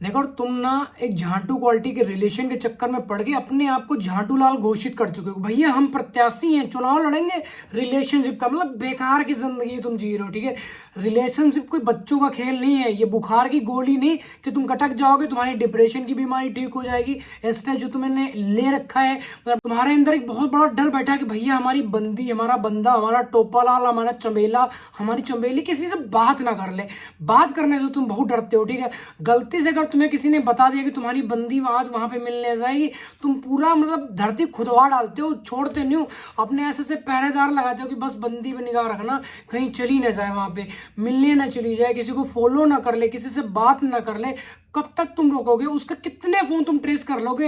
देखो तुम ना एक झांटू क्वालिटी के रिलेशन के चक्कर में पड़ के अपने आप को झांटू लाल घोषित कर चुके हो। भैया हम प्रत्याशी हैं, चुनाव लड़ेंगे रिलेशनशिप का, मतलब बेकार की जिंदगी तुम जी रहे हो। ठीक है, रिलेशनशिप कोई बच्चों का खेल नहीं है, ये बुखार की गोली नहीं कि तुम कटक जाओगे तुम्हारी डिप्रेशन की बीमारी ठीक हो जाएगी। स्ट्रेस जो तुमने ले रखा है, मतलब तुम्हारे अंदर एक बहुत बड़ा डर बैठा है कि भैया हमारी बंदी, हमारा बंदा, हमारा टोपालाल, हमारा चमेला, हमारी चमेली किसी से बात ना कर ले। बात करने से तुम बहुत डरते हो। ठीक है, गलती से अगर तुम्हें किसी ने बता दिया कि तुम्हारी बंदी आज वहां पे मिलने जाएगी, तुम पूरा मतलब धरती खुदवा डालते हो, छोड़ते नहीं हो। अपने ऐसे से पहरेदार लगाते हो कि बस बंदी पे निगाह रखना, कहीं चली ना जाए, वहां पे मिलने ना चली जाए, किसी को फॉलो ना कर ले, किसी से बात ना कर ले। कब तक तुम रोकोगे? उसका कितने फोन तुम ट्रेस कर लोगे?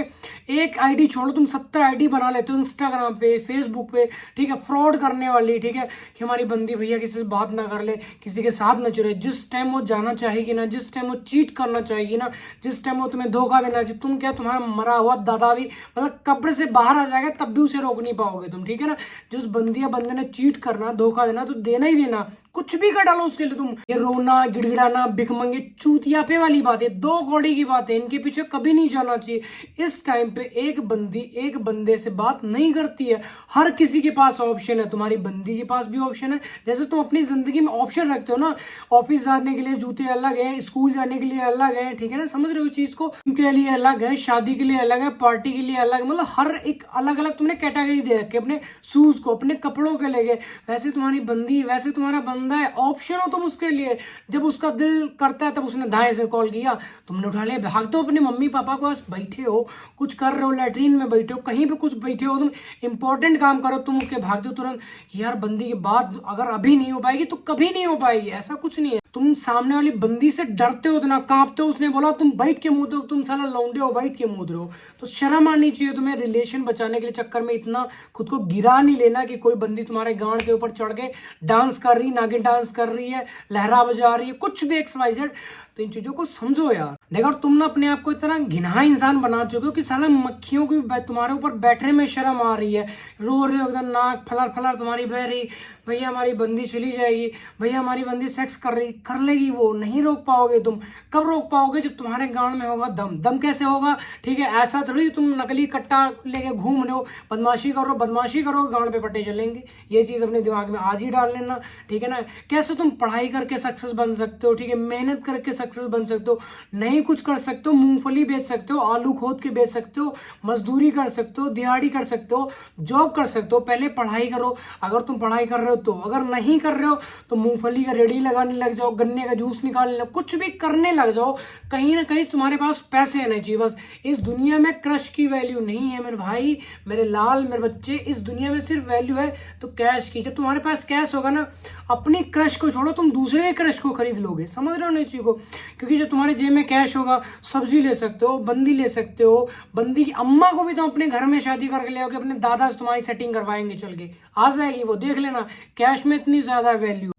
एक आईडी छोड़ो, तुम 70 आईडी बना लेते हो इंस्टाग्राम पे, फेसबुक पे। ठीक है, फ्रॉड करने वाली। ठीक है, कि हमारी बंदी भैया किसी से बात ना कर ले, किसी के साथ ना चले। जिस टाइम वो जाना चाहेगी ना, जिस टाइम वो चीट करना चाहेगी ना, जिस टाइम वो तुम्हें धोखा देना चाहिए, तुम क्या, तुम्हारा मरा हुआ दादा भी मतलब कब्र से बाहर आ जाएगा तब भी उसे रोक नहीं पाओगे तुम। ठीक है ना, जिस बंदी या बंदे ने चीट करना, धोखा देना, तो देना ही देना, कुछ भी कर डालो उसके लिए तुम। ये रोना, गिड़गिड़ाना, भिखमंगे, चूतियापे वाली बात है, दो कौड़ी की बात है, इनके पीछे कभी नहीं जाना चाहिए। इस टाइम पे एक बंदी एक बंदे से बात नहीं करती है। हर किसी के पास ऑप्शन है, तुम्हारी बंदी के पास भी ऑप्शन है। जैसे तुम अपनी जिंदगी में ऑप्शन रखते हो ना, ऑफिस जाने के लिए जूते अलग है, स्कूल जाने के लिए अलग है। ठीक है ना, समझ रहे हो चीज को? उनके लिए अलग है, शादी के लिए अलग है, पार्टी के लिए अलग, मतलब हर एक अलग अलग तुमने कैटेगरी दे रखी है अपने शूज को, अपने कपड़ों के लिए। वैसे तुम्हारी बंदी, वैसे तुम्हारा बंदा है, ऑप्शन हो तुम उसके लिए। जब उसका दिल करता है तब उसने दाएं से कॉल किया, तुमने उठा लिया, भाग दो अपने मम्मी पापा के पास, बैठे हो कुछ कर रहे हो, लैट्रीन में बैठे हो, कहीं पे कुछ बैठे हो, तुम इंपॉर्टेंट काम करो, तुम उसके भाग दो तुरंत। यार बंदी की बात अगर अभी नहीं हो पाएगी तो कभी नहीं हो पाएगी, ऐसा कुछ नहीं है। तुम सामने वाली बंदी से डरते हो, इतना कांपते हो, उसने बोला तुम बैठ के मुंह दो, तुम साला लौंडे हो, बैठ के मुंह रहे हो। तो शर्म आनी चाहिए तुम्हें। रिलेशन बचाने के लिए चक्कर में इतना खुद को गिरा नहीं लेना कि कोई बंदी तुम्हारे गांड के ऊपर चढ़ के डांस कर रही, नागिन डांस कर रही है, लहरा बजा रही है, कुछ भी XYZ। तो इन चीजों को समझो यार। देखो तुम ना अपने आप को इतना घिनहा इंसान बना चुके हो कि साला मक्खियों की तुम्हारे ऊपर बैठने में शर्म आ रही है। रो रहे हो एकदम, नाक फलर फलर तुम्हारी बह रही, भैया हमारी बंदी चली जाएगी, भैया हमारी बंदी सेक्स कर रही, कर लेगी, वो नहीं रोक पाओगे तुम। कब रोक पाओगे? जब तुम्हारे गांड में होगा दम। दम कैसे होगा? ठीक है, ऐसा थोड़ी तुम नकली कट्टा लेके घूम रहे हो, बदमाशी करो, बदमाशी करो, गांड पे पट्टे चलेंगे। ये चीज अपने दिमाग में आज ही डाल लेना। ठीक है ना, कैसे तुम पढ़ाई करके सक्सेस बन सकते हो? ठीक है, मेहनत करके सक्सेस बन सकते हो, नहीं कुछ कर सकते हो, मूंगफली बेच सकते हो, आलू खोद के बेच सकते हो, मजदूरी कर सकते हो, दिहाड़ी कर सकते हो, जॉब कर सकते हो। पहले पढ़ाई करो, अगर तुम पढ़ाई कर रहे हो तो। अगर नहीं कर रहे हो तो मूंगफली का रेडी लगाने लग जाओ, गन्ने का जूस निकालने लग, कुछ भी करने लग जाओ। कहीं ना कहीं तुम्हारे पास पैसे आने चाहिए बस। इस दुनिया में क्रश की वैल्यू नहीं है मेरे भाई, मेरे लाल, मेरे बच्चे। इस दुनिया में सिर्फ वैल्यू है तो कैश की। जब तुम्हारे पास कैश होगा ना, अपनी क्रश को छोड़ो, तुम दूसरे के क्रश को खरीद लोगे। समझ रहे हो ना इस चीज को? क्योंकि जब तुम्हारे जेब में कैश होगा, सब्जी ले सकते हो, बंदी ले सकते हो। बंदी की अम्मा को भी तो अपने घर में शादी करके ले आओगे, अपने दादा से तुम्हारी सेटिंग करवाएंगे, चल के आ जाएगी वो, देख लेना। कैश में इतनी ज्यादा वैल्यू।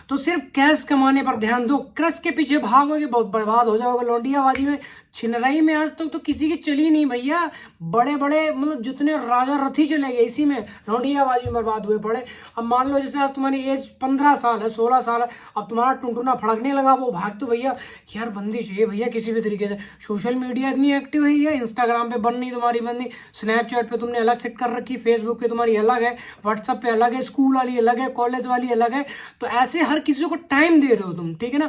तो सिर्फ कैश कमाने पर ध्यान दो, क्रश के पीछे भागोगे बहुत बर्बाद हो जाओगे। लौंडियाबाजी में, छिनराई में आज तक तो किसी की चली नहीं भैया। बड़े बड़े मतलब जितने राजा रथी चले गए इसी में, लौंडियाबाजी में बर्बाद हुए पड़े। अब मान लो जैसे आज तुम्हारी एज 15 साल है, 16 साल है, अब तुम्हारा टुनटुना फड़कने लगा, वो भाग तो भैया यार बंदी चाहिए भैया किसी भी तरीके से। सोशल मीडिया इतनी एक्टिव है, इंस्टाग्राम पे बन नहीं तुम्हारी बंदी, स्नैपचैट पे तुमने अलग सेट कर रखी, फेसबुक पे तुम्हारी अलग है, व्हाट्सएप पे अलग है, स्कूल वाली अलग है, कॉलेज वाली अलग है। तो ऐसे हर किसी को टाइम दे रहे हो तुम। ठीक है ना,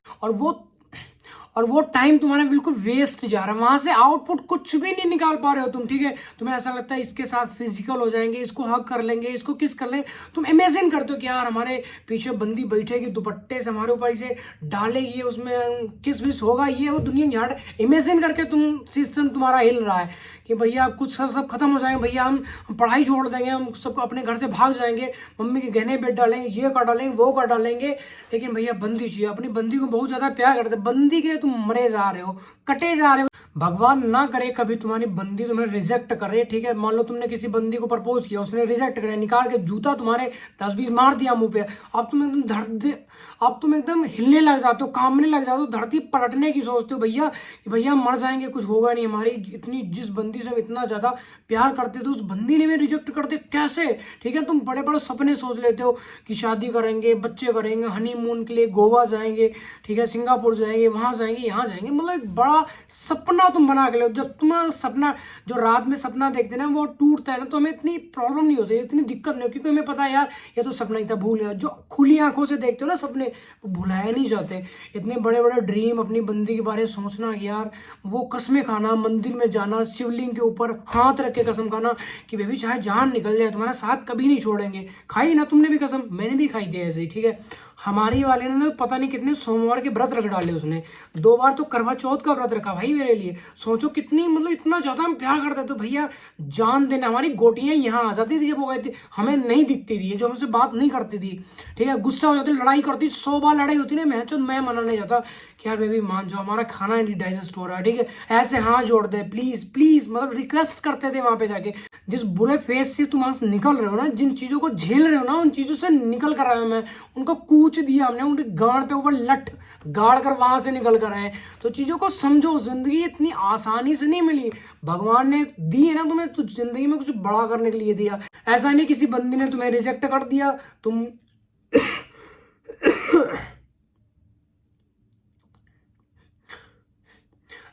और वो टाइम तुम्हारा बिल्कुल वेस्ट जा रहा है, वहां से आउटपुट कुछ भी नहीं निकाल पा रहे हो तुम। ठीक है, तुम्हें ऐसा लगता है इसके साथ फिजिकल हो जाएंगे, इसको हक कर लेंगे, इसको किस कर लेंगे। तुम इमेजिन करते हो कि यार हमारे पीछे बंदी बैठेगी, दुपट्टे से हमारे ऊपर इसे डालेगी, उसमें किस विस होगा, ये वो दुनिया झाड़। इमेजिन करके तुम सिस्टम तुम्हारा हिल रहा है कि भैया कुछ सब खत्म हो जाएंगे, भैया हम पढ़ाई छोड़ देंगे, हम सबको अपने घर से भाग जाएंगे, मम्मी के गहने बेच डालेंगे, ये कर डालेंगे, वो कर डालेंगे। लेकिन भैया बंदी चाहिए, अपनी बंदी को बहुत ज्यादा प्यार करते, बंदी के लिए तुम मरे जा रहे हो, कटे जा रहे हो। भगवान ना करे कभी तुम्हारी बंदी तुम्हें रिजेक्ट करे। ठीक है, मान लो तुमने किसी बंदी को प्रपोज किया, उसने रिजेक्ट करे, निकाल के जूता तुम्हारे 10-20 मार दिया मुंह पे। अब अब तुम एकदम हिलने लग जाते हो, कांपने लग जाते हो, धरती पलटने की सोचते हो भैया कि भैया मर जाएंगे, कुछ होगा नहीं। हमारी इतनी जिस बंदी से हम इतना ज्यादा प्यार करते थे उस बंदी ने हमें रिजेक्ट कर दिया, कैसे? ठीक है, तुम बड़े बड़े सपने सोच लेते हो कि शादी करेंगे, बच्चे करेंगे, हनीमून के लिए गोवा जाएंगे, ठीक है, सिंगापुर जाएंगे, वहां जाएंगे, यहाँ जाएंगे, मतलब एक बड़ा सपना तुम बना के लो। जब तुम सपना जो रात में सपना देखते ना वो टूटता है ना, तो हमें इतनी प्रॉब्लम नहीं होती, इतनी दिक्कत नहीं होती, क्योंकि हमें पता है यार ये तो सपना ही था, भूल गया। जो खुली आंखों से देखते हो ना सपने, वो भुलाए नहीं जाते। इतने बड़े बड़े ड्रीम, अपनी बंदी के बारे में सोचना कि यार वो कसमें खाना, मंदिर में जाना, शिवलिंग के ऊपर हाथ रख के कसम खाना कि बेबी चाहे जान निकल जाए तुम्हारा साथ कभी नहीं छोड़ेंगे। खाई ना तुमने भी कसम, मैंने भी खाई थी ऐसे ही, ठीक है। हमारी वाले ने पता नहीं कितने सोमवार के व्रत रख डाले उसने, 2 बार तो करवा चौथ का व्रत रखा भाई मेरे लिए। सोचो कितनी, मतलब इतना ज्यादा हम प्यार करते तो भैया जान देना। हमारी गोटियां यहाँ आ जाती थी जब वो गए थे, हमें नहीं दिखती थी, जो हमसे बात नहीं करती थी, ठीक है, गुस्सा हो जाती, लड़ाई करती, 100 बार लड़ाई होती ना, मैं मना नहीं जाता कि यार बेबी मान जाओ, हमारा खाना नहीं डाइजेस्ट हो रहा है, ठीक है, ऐसे हाथ जोड़ दे प्लीज प्लीज, मतलब रिक्वेस्ट करते थे वहां पे जाके। जिस बुरे फेस से तुम वहां से निकल रहे हो ना, जिन चीजों को झेल रहे हो ना, उन चीजों से निकल कर आया मैं, उनको कूच दिया हमने, उनके गांड पे ऊपर लठ गाड़ कर वहां से निकल कर आए। तो चीजों को समझो, जिंदगी इतनी आसानी से नहीं मिली, भगवान ने दी है ना तुम्हें, तो जिंदगी में कुछ बड़ा करने के लिए दिया। ऐसा नहीं किसी बंदी ने तुम्हें रिजेक्ट कर दिया, तुम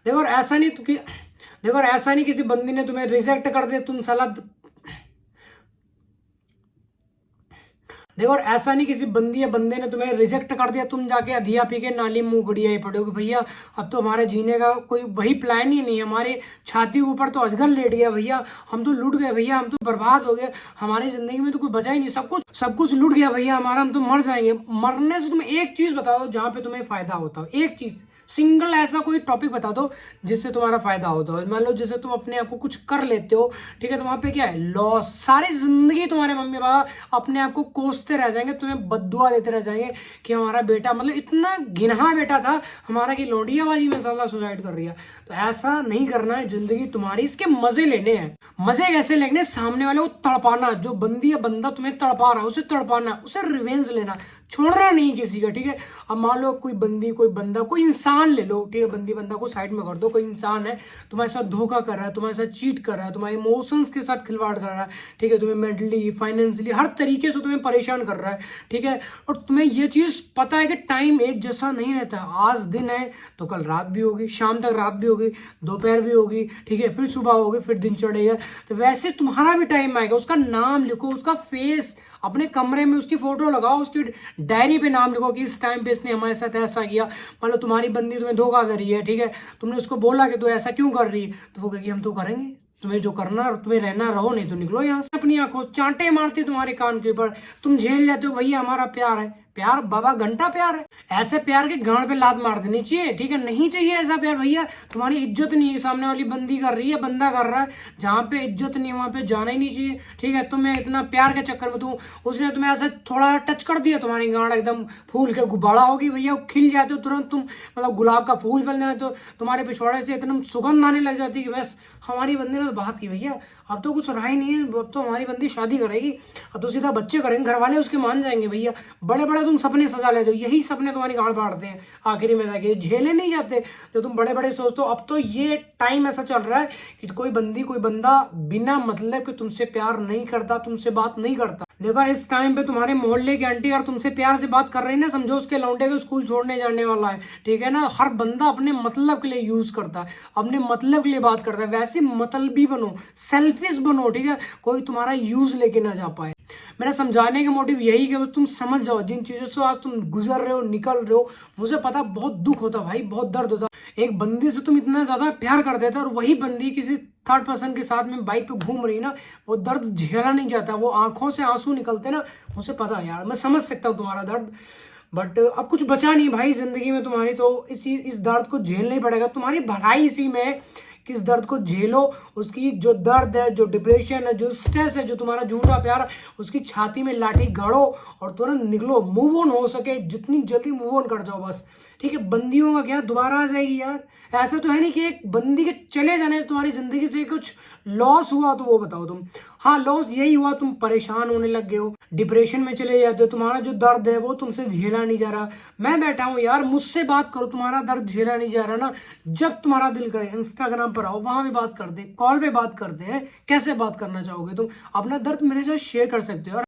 देखो ऐसा नहीं तो कि देखो ऐसा नहीं किसी बंदी ने तुम्हें रिजेक्ट कर दिया, तुम साला देखो, और ऐसा नहीं किसी बंदी या बंदे ने तुम्हें रिजेक्ट कर दिया, तुम जाके अधिया पी के नाली मुंह गुड़िया ही पड़ोगे। भैया अब तो हमारे जीने का कोई वही प्लान ही नहीं है, हमारे छाती ऊपर तो अजगर लेट गया भैया, हम तो लूट गए भैया, हम तो बर्बाद हो गए, हमारी जिंदगी में तो कुछ बचा ही नहीं, सब कुछ लूट गया भैया हमारा, हम तो मर जाएंगे। मरने से तुम एक चीज बता दो जहां पे तुम्हें फायदा होता हो, एक चीज, सिंगल ऐसा कोई टॉपिक बता दो जिससे तुम्हारा फायदा होता हो। मान लो जैसे तुम अपने आप को कुछ कर लेते हो, ठीक है, तो वहां पे क्या है, लॉस। सारी जिंदगी तुम्हारे मम्मी पापा अपने आप को कोसते रह जाएंगे, तुम्हें बद्दुआ देते रह जाएंगे कि हमारा बेटा, मतलब इतना गिनहा बेटा था हमारा कि लौंडियाबाजी में साला सुसाइड कर रही है। तो ऐसा नहीं करना है, जिंदगी तुम्हारी, इसके मजे लेने हैं। मजे कैसे लेने? सामने वाले को तड़पाना, जो बंदी या बंदा तुम्हें तड़पा रहा है उसे तड़पाना, उसे रिवेंज लेना, छोड़ना नहीं किसी का, ठीक है। अब मान लो कोई बंदी, कोई बंदा, कोई इंसान ले लो, ठीक है, बंदी बंदा को साइड में कर दो, कोई इंसान है तुम्हारे साथ धोखा कर रहा है, तुम्हारे साथ चीट कर रहा है, तुम्हारे इमोशंस के साथ खिलवाड़ कर रहा है, ठीक है, तुम्हें मेंटली, फाइनेंशियली, हर तरीके से तुम्हें परेशान कर रहा है, ठीक है, और तुम्हें ये चीज पता है कि टाइम एक जैसा नहीं रहता, आज दिन है तो कल रात भी होगी, शाम तक रात भी होगी, दोपहर भी होगी, ठीक है, फिर सुबह होगी, फिर दिन चढ़ेगा। तो वैसे तुम्हारा भी टाइम आएगा, उसका नाम लिखो, उसका फेस अपने कमरे में उसकी फोटो लगाओ, उसकी डायरी पे नाम लिखो कि इस टाइम पे इसने हमारे साथ ऐसा किया। मान लो तुम्हारी बंदी तुम्हें धोखा दे रही है, ठीक है, तुमने उसको बोला कि तू ऐसा क्यों कर रही है, तो वो कहेगी हम तो करेंगे, तुम्हें जो करना और तुम्हें रहना रहो, नहीं तो निकलो यहाँ से। अपनी आंखों चांटे मारती तुम्हारे कान के ऊपर, तुम झेल जाते हो भैया हमारा प्यार है, प्यार बाबा घंटा प्यार है, ऐसे प्यार के गांड पे लात मार देनी चाहिए, ठीक है, नहीं चाहिए ऐसा प्यार भैया। तुम्हारी इज्जत नहीं है, सामने वाली बंदी कर रही है, बंदा कर रहा है, जहाँ पे इज्जत नहीं है वहां पे जाना ही नहीं चाहिए, ठीक है। तुम्हें इतना प्यार के चक्कर में उसने तुम्हें ऐसा थोड़ा टच कर दिया, तुम्हारी गांड एकदम फूल के गुब्बारा होगी भैया, खिल जाते हो तुरंत तुम, मतलब गुलाब का फूल फैलना है, तो तुम्हारे पिछवाड़े से इतना सुगंध आने लग जाती है कि बस हमारी बंदी ने तो बात की भैया, अब तो कुछ रहा ही नहीं है, अब तो हमारी बंदी शादी करेगी, अब तो सीधा बच्चे करेंगे, घर वाले उसके मान जाएंगे भैया। बड़े बड़े तुम सपने सजा लेते हो, यही सपने तुम्हारी गांड फाड़ते हैं आखिरी में जाके, झेले नहीं जाते जो तुम बड़े बड़े सोचते हो। अब तो ये टाइम ऐसा चल रहा है कि कोई बंदी, कोई बंदा बिना मतलब कि तुमसे प्यार नहीं करता, तुमसे बात नहीं करता। देखो इस टाइम पे तुम्हारे मोहल्ले की आंटी अगर तुमसे प्यार से बात कर रही है ना, समझो उसके लौंडे को स्कूल छोड़ने जाने वाला है, ठीक है ना। हर बंदा अपने मतलब के लिए यूज करता है, अपने मतलब के लिए बात करता है, वैसे मतलबी बनो, सेल्फिश बनो, ठीक है, कोई तुम्हारा यूज लेके ना जा पाए। मेरा समझाने का मोटिव यही कि तुम समझ जाओ जिन चीजों से आज तुम गुजर रहे हो, निकल रहे हो, मुझे पता बहुत दुख होता भाई, बहुत दर्द होता। एक बंदी से तुम इतना ज्यादा प्यार कर देते और वही बंदी किसी थर्ड पर्सन के साथ में बाइक पे घूम रही ना, वो दर्द झेला नहीं जाता, वो आंखों से आंसू निकलते ना, मुझे पता है यार, मैं समझ सकता हूँ तुम्हारा दर्द। बट अब कुछ बचा नहीं भाई जिंदगी में तुम्हारी, तो इस दर्द को झेलना ही पड़ेगा, तुम्हारी भलाई इसी में, किस दर्द को झेलो, उसकी जो दर्द है, जो डिप्रेशन है, जो स्ट्रेस है, जो तुम्हारा झूठा प्यार, उसकी छाती में लाठी गाड़ो और तुरंत निकलो, मूव ऑन हो सके जितनी जल्दी मूव ऑन कर जाओ बस, ठीक है। बंदियों का क्या दोबारा आ जाएगी यार, ऐसा तो है नहीं कि एक बंदी के चले जाने से तुम्हारी जिंदगी से कुछ लॉस हुआ, तो वो बताओ तुम। हाँ लॉस यही हुआ, तुम परेशान होने लग गए हो, डिप्रेशन में चले जाते हो, तुम्हारा जो दर्द है वो तुमसे झेला नहीं जा रहा। मैं बैठा हूँ यार, मुझसे बात करो, तुम्हारा दर्द झेला नहीं जा रहा ना, जब तुम्हारा दिल करे इंस्टाग्राम पर आओ, वहां भी बात करते, कॉल पे बात करते हैं। कैसे बात करना चाहोगे तुम, अपना दर्द मेरे साथ शेयर कर सकते हो।